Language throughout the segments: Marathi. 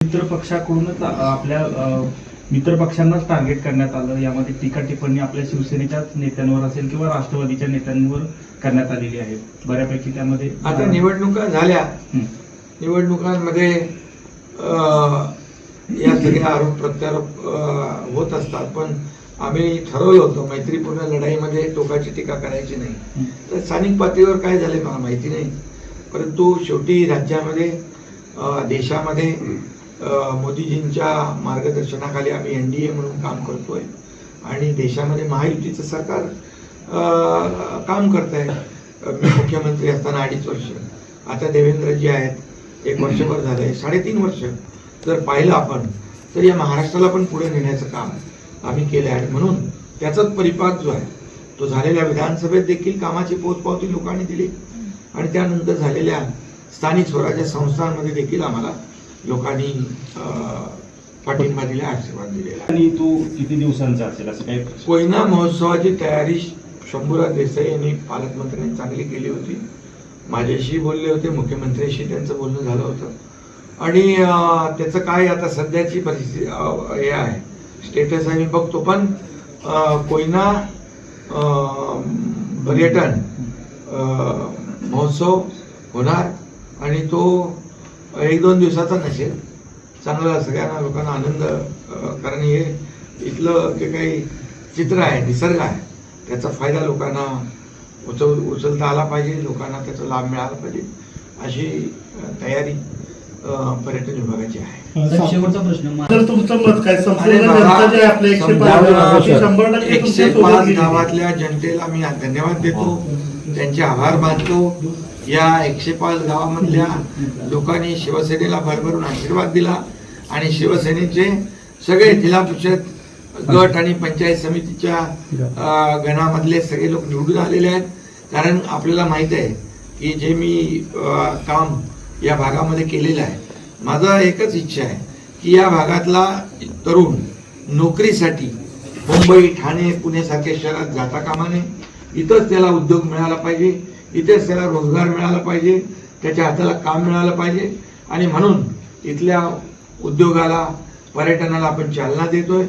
मित्र पक्षाकडूनच आपल्या मित्र पक्षांनाच टार्गेट करण्यात आलं. यामध्ये टीका टिप्पणी आपल्या शिवसेनेच्याच नेत्यांवर असेल किंवा राष्ट्रवादीच्या नेत्यांवर करण्यात आलेली आहे. बऱ्यापैकी त्यामध्ये आता निवडणुका झाल्या, निवडणुकांमध्ये या सगळ्या आरोप प्रत्यारोप होत असतात, पण आम्ही ठरवलं होतं मैत्रीपूर्ण लढाईमध्ये टोकाची टीका करायची नाही. तर स्थानिक पातळीवर काय झाले मला माहिती नाही, परंतु शेवटी राज्यामध्ये देशामध्ये मोदीजींच्या मार्गदर्शनाखाली आम्ही NDA म्हणून काम करतोय आणि देशामध्ये महायुतीचं सरकार काम करत आहे. मी मुख्यमंत्री असताना 2.5 वर्ष, आता देवेंद्रजी आहेत 1 वर्षभर झालंय, 3.5 वर्ष जर पाहिलं आपण तर या महाराष्ट्राला पण पुढे नेण्याचं काम आम्ही केलं आहे. म्हणून त्याचाच परिपाक जो आहे तो झालेल्या विधानसभेत देखील कामाची पोचपावती लोकांनी दिली आणि त्यानंतर झालेल्या स्थानिक स्वराज्य संस्थांमध्ये देखील आम्हाला लोकांनी पाठिंबा दिला, आशीर्वाद दिलेला. आणि तो किती दिवसांचा असेल असं काही? कोयना महोत्सवाची तयारी शंभूराज देसाई यांनी पालकमंत्र्यांनी चांगली केली होती. माझ्याशी बोलले होते, मुख्यमंत्र्यांशी त्यांचं बोलणं झालं होतं आणि त्याचं काय आता सध्याची परिस्थिती हे आहे, स्टेटस आहे मी बघतो. पण कोयना पर्यटन महोत्सव होणार आणि तो 1-2 दिवसाचा नसेल, चांगला सगळ्यांना लोकांना आनंद, कारण हे इथलं जे काही चित्र आहे, निसर्ग आहे, त्याचा फायदा लोकांना उचलता आला पाहिजे, लोकांना त्याचा लाभ मिळाला पाहिजे, अशी तयारी पर्यटन विभागाची आहे. शेवटचा प्रश्न, तर तुमचं मत काय? 105 गावातल्या जनतेला मी धन्यवाद देतो, त्यांचे आभार मानतो. या 105 गावामधल्या लोकांनी शिवसेनेला भरभरून आशीर्वाद दिला आणि शिवसेनेचे सगळे जिल्हा परिषद गट आणि पंचायत समितीच्या गणामधले सगळे लोक निवडून आलेले आहेत. कारण आपल्याला माहित आहे की जे मी काम या भागामध्ये केलेलं आहे, माझा एकच इच्छा आहे की या भागातला तरुण नोकरीसाठी मुंबई, ठाणे, पुणे सारख्या शहरात जाता कामा नये. इथंच त्याला उद्योग मिळाला पाहिजे, इथेच त्याला रोजगार मिळाला पाहिजे, त्याच्या हाताला काम मिळालं पाहिजे आणि म्हणून इथल्या उद्योगाला, पर्यटनाला आपण चालना देतोय.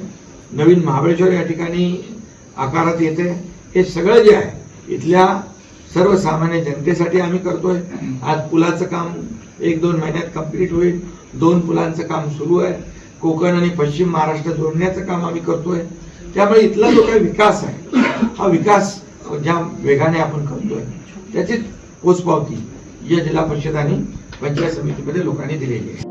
नवीन महाबळेश्वर या ठिकाणी आकारात येते. हे सगळं जे आहे इथल्या सर्वसामान्य जनतेसाठी आम्ही करतोय. आज पुलाचं काम 1-2 महिन्यात कंप्लीट होईल. 2 पुलांचं काम सुरू आहे. कोकण आणि पश्चिम महाराष्ट्र जोडण्याचं काम आम्ही करतोय. त्यामुळे इथला जो काही विकास आहे, हा विकास ज्या वेगाने आपण करतोय त्याची पोचपावती या जिल्हा परिषद आणि पंचायत समितीमध्ये लोकांनी दिलेली आहे.